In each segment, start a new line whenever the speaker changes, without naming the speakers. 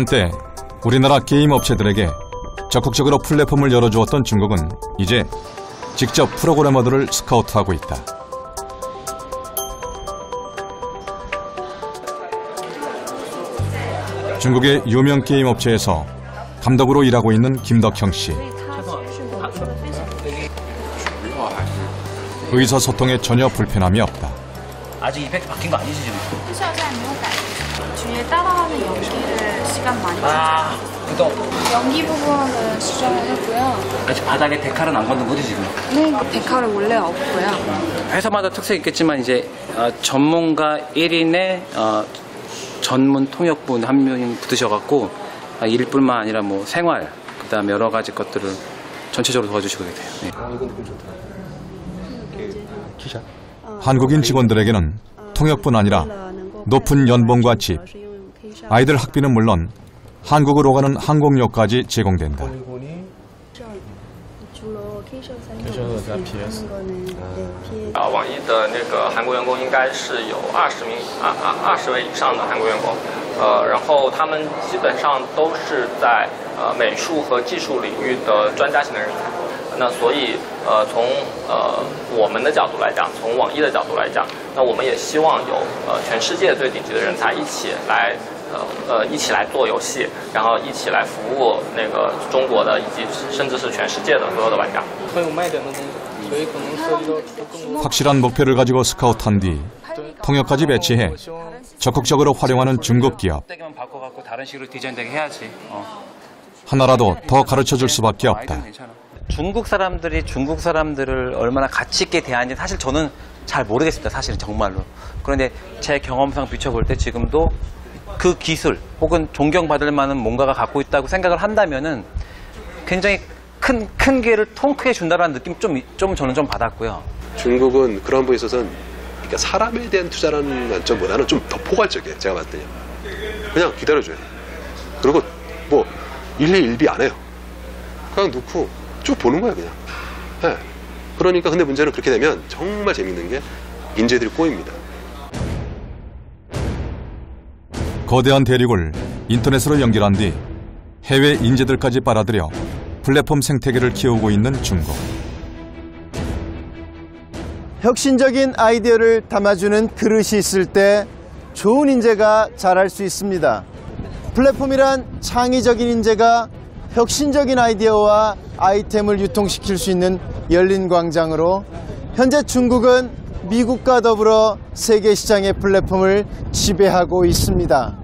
한때 우리나라 게임 업체들에게 적극적으로 플랫폼을 열어주었던 중국은 이제 직접 프로그래머들을 스카우트하고 있다. 중국의 유명 게임 업체에서 감독으로 일하고 있는 김덕형 씨. 의사소통에 전혀 불편함이 없다.
아직 이펙트 바뀐 거 아니지 지금?
뒤에 따라하는 연기를 시간 많이
그동
연기 부분은 수정을 했고요.
아직 바닥에 데칼은 안 건든 거지 지금?
네, 데칼은 원래 없고요.
회사마다 특색이 있겠지만 이제 전문가 1인의 전문 통역분 한 명이 붙으셔갖고 일뿐만 아니라 뭐 생활, 그다음에 여러 가지 것들을 전체적으로 도와주시게 돼요. 네.
이건 느낌 좋다. 기자.
한국인 직원들에게는 통역뿐 아니라 높은 연봉과 집, 아이들 학비는 물론 한국으로 가는 항공료까지 제공된다.
网易的那个韩国员工应该是有20位以上的韩国员工，然后他们基本上都是在美术和技术领域的专家型的人才。那所以从我们的角度来讲，从网易的角度来讲，那我们也希望有全世界最顶级的人才一起来做游戏，然后一起来服务那个中国的以及甚至是全世界的所有的玩家。很有卖点的东西，所以可能涉及到更多。
확실한 목표를 가지고 스카우트한 뒤 통역까지 배치해 적극적으로 활용하는 중국 기업.
다른 식으로 디자인되게 해야지.
하나라도 더 가르쳐줄 수밖에 없다.
중국 사람들이 중국 사람들을 얼마나 가치 있게 대하는지 사실 저는 잘 모르겠습니다. 사실은 정말로. 그런데 제 경험상 비춰볼 때 지금도 그 기술 혹은 존경받을 만한 뭔가가 갖고 있다고 생각을 한다면은 굉장히 큰 기회를 통크해 준다라는 느낌 좀 저는 좀 받았고요.
중국은 그런 부분에 있어서는 그러니까 사람에 대한 투자라는 관점보다는 좀 더 포괄적이에요. 제가 봤을 때요. 그냥 기다려줘요. 그리고 뭐 일리 일비 안 해요. 그냥 놓고 쭉 보는 거야 그냥. 네. 그러니까 근데 문제는 그렇게 되면 정말 재밌는 게 인재들이 꼬입니다.
거대한 대륙을 인터넷으로 연결한 뒤 해외 인재들까지 빨아들여 플랫폼 생태계를 키우고 있는 중국.
혁신적인 아이디어를 담아주는 그릇이 있을 때 좋은 인재가 자랄 수 있습니다. 플랫폼이란 창의적인 인재가 혁신적인 아이디어와 아이템을 유통시킬 수 있는 열린 광장으로 현재 중국은 미국과 더불어 세계 시장의 플랫폼을 지배하고 있습니다.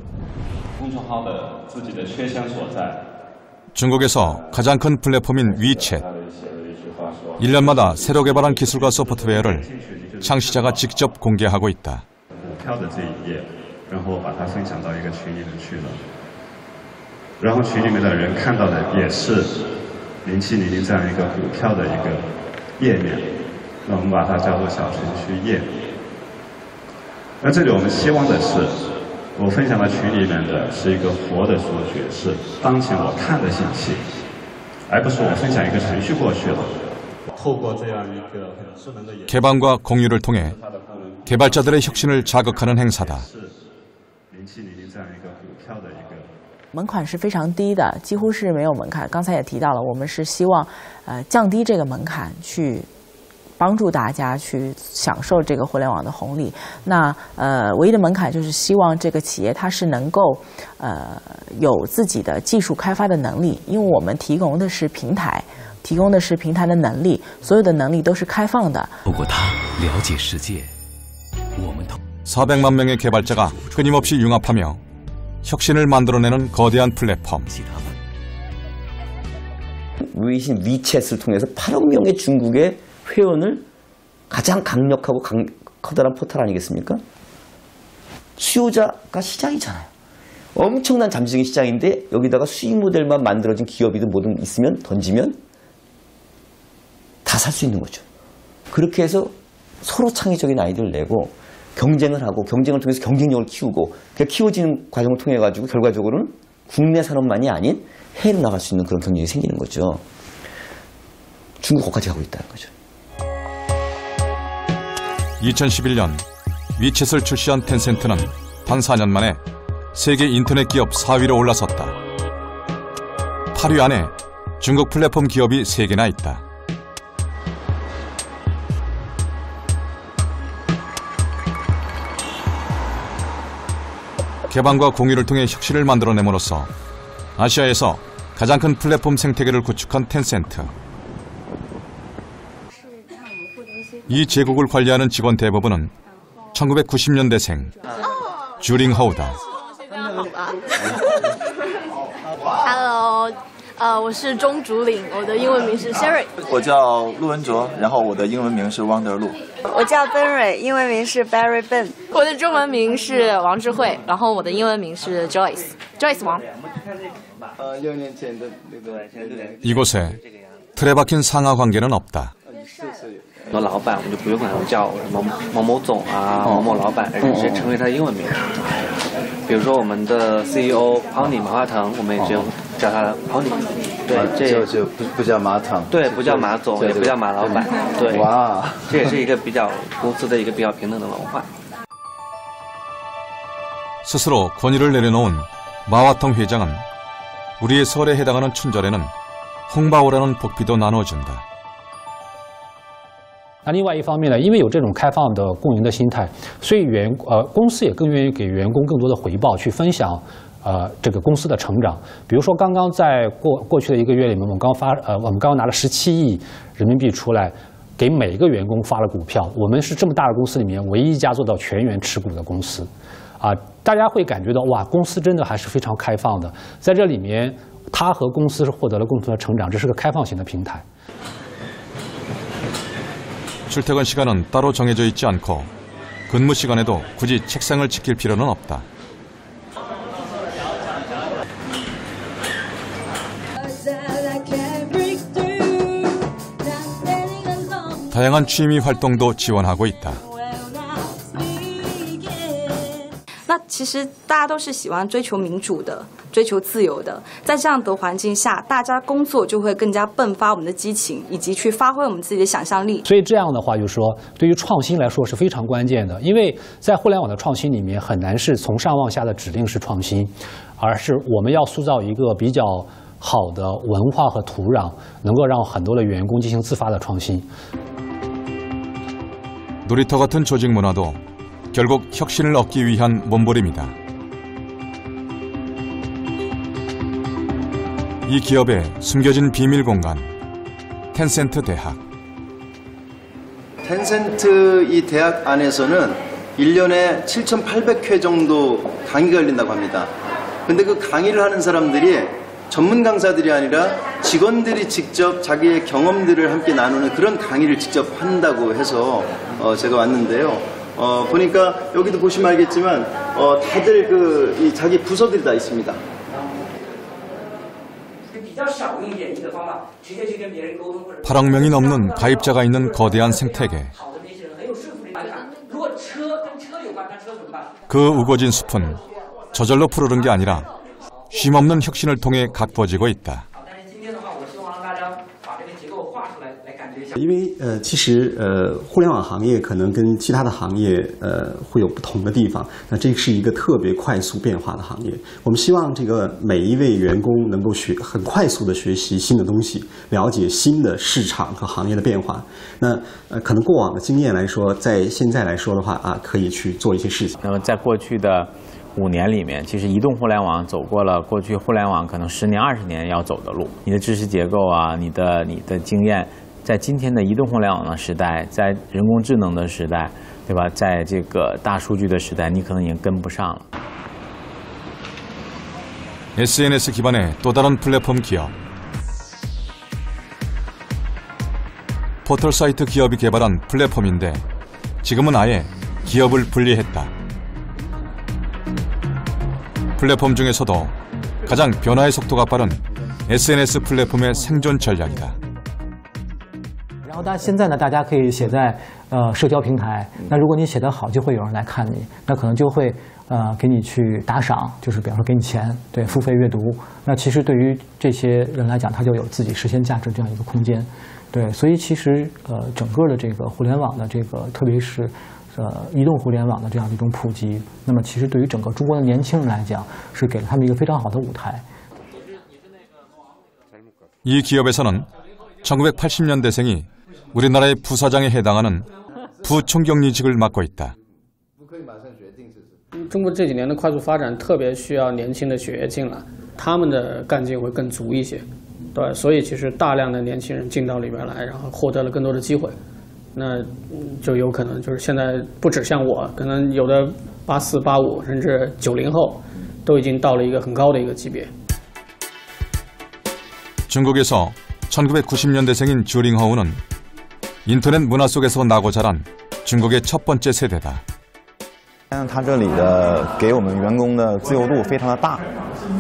중국에서 가장 큰 플랫폼인 위챗. 1년마다 새로 개발한 기술과 소프트웨어를 창시자가 직접 공개하고 있다.
然后群里面的人看到的也是0700这样一个股票的一个页面，那我们把它叫做小程序页。那这里我们希望的是，我分享到群里面的是一个活的数据，是当前我看的信息，而不是我分享一个程序过去了。透过这样一个很智能的
개방과 공유를 통해 개발자들의 혁신을 자극하는 행사다.
0700这样一个股票的一个
门槛是非常低的，几乎是没有门槛。刚才也提到了，我们是希望降低这个门槛，去帮助大家去享受这个互联网的红利。那唯一的门槛就是希望这个企业它是能够有自己的技术开发的能力，因为我们提供的是平台，提供的是平台的能力，所有的能力都是开放的。
透过它了解世界，我们
400만 명의 개발자가 끊임없이 융합하며 혁신을 만들어내는 거대한 플랫폼.
微信위챗을 통해서 8억 명의 중국의 회원을 가장 강력하고 커다란 포털 아니겠습니까? 수요자가 시장이잖아요. 엄청난 잠재적인 시장인데 여기다가 수익 모델만 만들어진 기업이든 뭐든 있으면 던지면 다 살 수 있는 거죠. 그렇게 해서 서로 창의적인 아이디어를 내고 경쟁을 하고 경쟁을 통해서 경쟁력을 키우고 그 키워지는 과정을 통해 가지고 결과적으로는 국내 산업만이 아닌 해외로 나갈 수 있는 그런 경쟁이 생기는 거죠. 중국 거기까지 가고 있다는 거죠.
2011년 위챗을 출시한 텐센트는 단 4년 만에 세계 인터넷 기업 4위로 올라섰다. 8위 안에 중국 플랫폼 기업이 3개나 있다. 개방과 공유를 통해 혁신을 만들어냄으로써 아시아에서 가장 큰 플랫폼 생태계를 구축한 텐센트. 이 제국을 관리하는 직원 대부분은 1990년대생 주링하우다.
Hello，我是钟竹岭，我的英文名是 Sherry。
我叫陆文卓，然后我的英文名是汪德禄。
我叫 Ben 蕊，英文名是 Barry Ben。
我的中文名是王智慧，然后我的英文名是 Joyce王。
6年前的那个。
이곳에 틀에 박힌 상하 관계는 없다.
很多老板我们就不用管他们叫某某总啊、某某老板，而直接称为他的英文名。比如说我们的 CEO Pony 马化腾，我们也只用叫他 Pony。对，这
就不叫马腾。
对，不叫马总，也不叫马老板。对，
哇，
这也是一个比较公司的一个比较平等的文化。
스스로 권위를 내려놓은 마화腾 회장은 우리의 설에 해당하는 춘절에는 홍바오라는 복비도 나눠준다.
那另外一方面呢，因为有这种开放的共赢的心态，所以公司也更愿意给员工更多的回报，去分享这个公司的成长。比如说，刚刚在过去的1个月里面，我们刚刚拿了17亿人民币出来，给每一个员工发了股票。我们是这么大的公司里面唯一一家做到全员持股的公司，大家会感觉到哇，公司真的还是非常开放的。在这里面，他和公司是获得了共同的成长，这是个开放型的平台。
출퇴근 시간은 따로 정해져 있지 않고 근무 시간에도 굳이 책상을 지킬 필요는 없다. 다양한 취미 활동도 지원하고 있다.
那其实大家都是喜欢追求民主的、追求自由的，在这样的环境下，大家工作就会更加迸发我们的激情，以及去发挥我们自己的想象力。
所以这样的话，就是说，对于创新来说是非常关键的，因为在互联网的创新里面，很难是从上往下的指令式创新，而是我们要塑造一个比较好的文化和土壤，能够让很多的员工进行自发的创新。
놀이터 같은 조직 문화도 결국 혁신을 얻기 위한 몸부림이다. 이 기업의 숨겨진 비밀 공간, 텐센트 대학.
텐센트 이 대학 안에서는 1년에 7,800회 정도 강의가 열린다고 합니다. 근데 그 강의를 하는 사람들이 전문 강사들이 아니라 직원들이 직접 자기의 경험들을 함께 나누는 그런 강의를 직접 한다고 해서 제가 왔는데요. 보니까 여기도 보시면 알겠지만 다들 이 자기 부서들이 다 있습니다.
(8억 명이) 넘는 가입자가 있는 거대한 생태계. 그 우거진 숲은 저절로 푸르른 게 아니라 쉼없는 혁신을 통해 각버지고 있다.
因为其实互联网行业可能跟其他的行业会有不同的地方。那这是一个特别快速变化的行业。我们希望这个每一位员工能够很快速的学习新的东西，了解新的市场和行业的变化。那可能过往的经验来说，在现在来说的话可以去做一些事情。
那么在过去的5年里面，其实移动互联网走过了过去互联网可能10年、20年要走的路。你的知识结构你的经验。 在今天的移动互联网的时代，在人工智能的时代，对吧？在这个大数据的时代，你可能已经跟不上了。
SNS 기반의 또 다른 플랫폼 기업. 포털 사이트 기업이 개발한 플랫폼인데 지금은 아예 기업을 분리했다. 플랫폼 중에서도 가장 변화의 속도가 빠른 SNS 플랫폼의 생존 전략이다.
然后但现在呢，大家可以写在社交平台。那如果你写得好，就会有人来看你，那可能就会给你去打赏，就是比方说给你钱，对，付费阅读。那其实对于这些人来讲，他就有自己实现价值这样一个空间。对，所以其实整个的这个互联网的这个，特别是移动互联网的这样的一种普及，那么其实对于整个中国的年轻人来讲，是给了他们一个非常好的舞台。
이 기업에서는 1980년대생이 우리나라의 부사장에 해당하는 부총경리직을 맡고 있다.
中国这几年的快速发展，特别需要年轻的血液进来，他们的干劲会更足一些。对，所以其实大量的年轻人进到里边来，然后获得了更多的机会，那就有可能就是现在不只像我，可能有的84、85甚至90后，都已经到了一个很高的一个级别。
중국에서 1990년대생인 주링허우는 인터넷 문화 속에서 나고 자란 중국의 첫 번째 세대다.
他这里的给我们员工的自由度非常的大，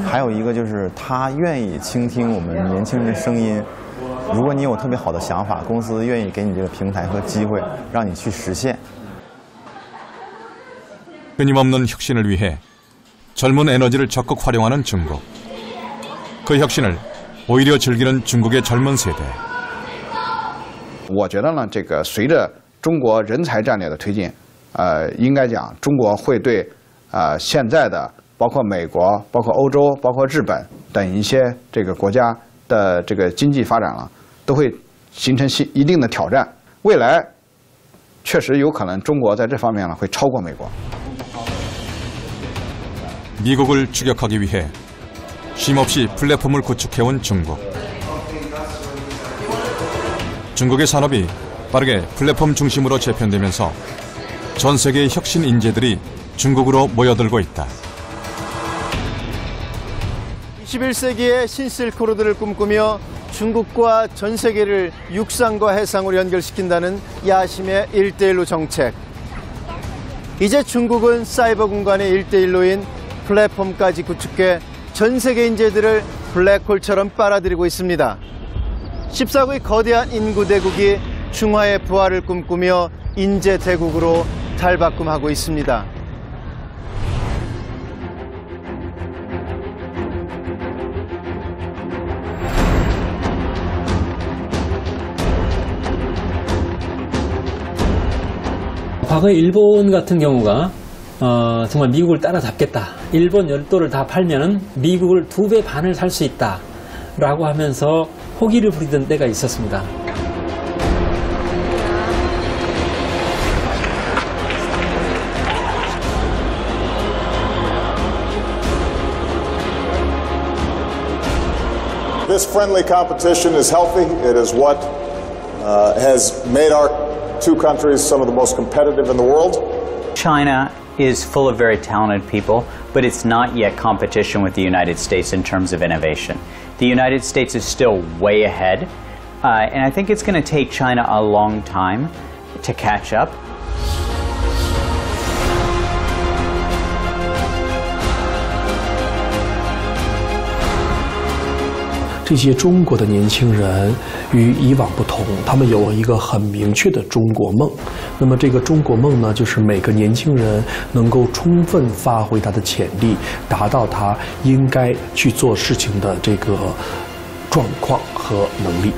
还有一个就是他愿意倾听我们年轻人的声音。如果你有特别好的想法，公司愿意给你这个平台和机会，让你去实现。
끊임없는 혁신을 위해 젊은 에너지를 적극 활용하는 중국. 그 혁신을 오히려 즐기는 중국의 젊은 세대.
我觉得呢，这个随着中国人才战略的推进，应该讲中国会对现在的包括美国、包括欧洲、包括日本等一些这个国家的这个经济发展了，都会形成一定的挑战。未来确实有可能中国在这方面呢会超过美国。
미국을 추격하기 위해 쉼없이 플랫폼을 구축해온 중국. 중국의 산업이 빠르게 플랫폼 중심으로 재편되면서 전 세계의 혁신 인재들이 중국으로 모여들고 있다.
21세기의 신실크로드를 꿈꾸며 중국과 전 세계를 육상과 해상으로 연결시킨다는 야심의 1대1로 정책. 이제 중국은 사이버 공간의 1대1로인 플랫폼까지 구축해 전 세계 인재들을 블랙홀처럼 빨아들이고 있습니다. 14구의 거대한 인구 대국이 중화의 부활을 꿈꾸며 인재 대국으로 탈바꿈하고 있습니다.
과거 일본 같은 경우가 정말 미국을 따라잡겠다. 일본 열도를 다 팔면은 미국을 2배 반을 살 수 있다. 라고 하면서 호기를 부리던 때가 있었습니다.
This friendly competition is healthy. It is what has made our two countries some of the most competitive in the world.
China is full of very talented people, but it's not yet competition with the United States in terms of innovation. The United States is still way ahead, and I think it's going to take China a long time to catch up.
这些中国的年轻人与以往不同，他们有一个很明确的中国梦。那么这个中国梦呢，就是每个年轻人能够充分发挥他的潜力，达到他应该去做事情的这个状况和能力。